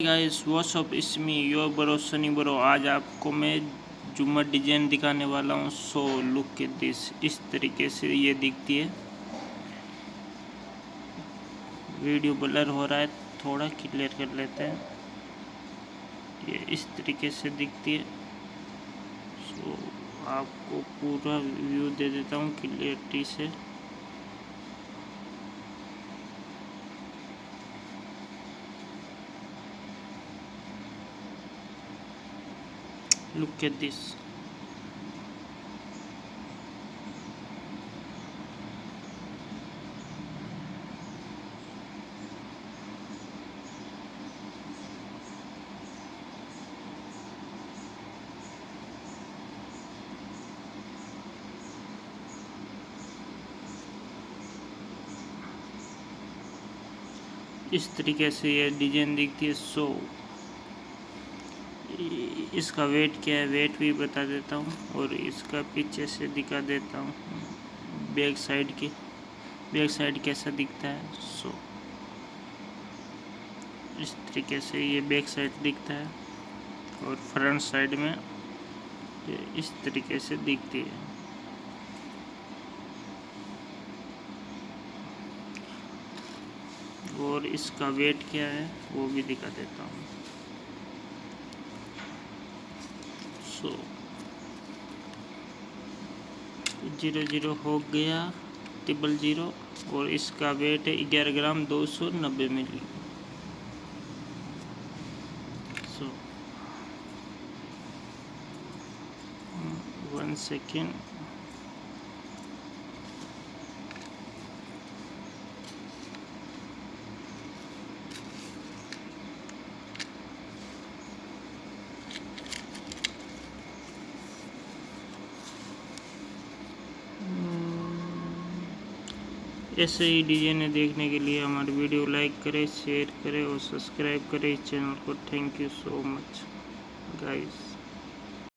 Guys what's up it's me your bro Sunny bro. आज आपको मैं झूमर डिजाइन दिखाने वाला हूँ। So look at this. इस तरीके से ये दिखती है। वीडियो ब्लर हो रहा है, थोड़ा क्लियर कर लेते हैं। ये इस तरीके से दिखती है। सो आपको पूरा व्यू दे देता हूँ क्लियरिटी से। Look at this. इस तरीके से ये डिजाइन दिखती है। सो इसका वेट क्या है, वेट भी बता देता हूँ और इसका पीछे से दिखा देता हूँ बैक साइड कैसा दिखता है। सो इस तरीके से ये बैक साइड दिखता है और फ्रंट साइड में ये इस तरीके से दिखती है। और इसका वेट क्या है वो भी दिखा देता हूँ। सो 00 हो गया 000 और इसका वेट है 11 ग्राम 290 मिली। सो 1 सेकेंड। ऐसे ही डिजाइने देखने के लिए हमारी वीडियो लाइक करें, शेयर करें और सब्सक्राइब करें इस चैनल को। Thank you so much guys.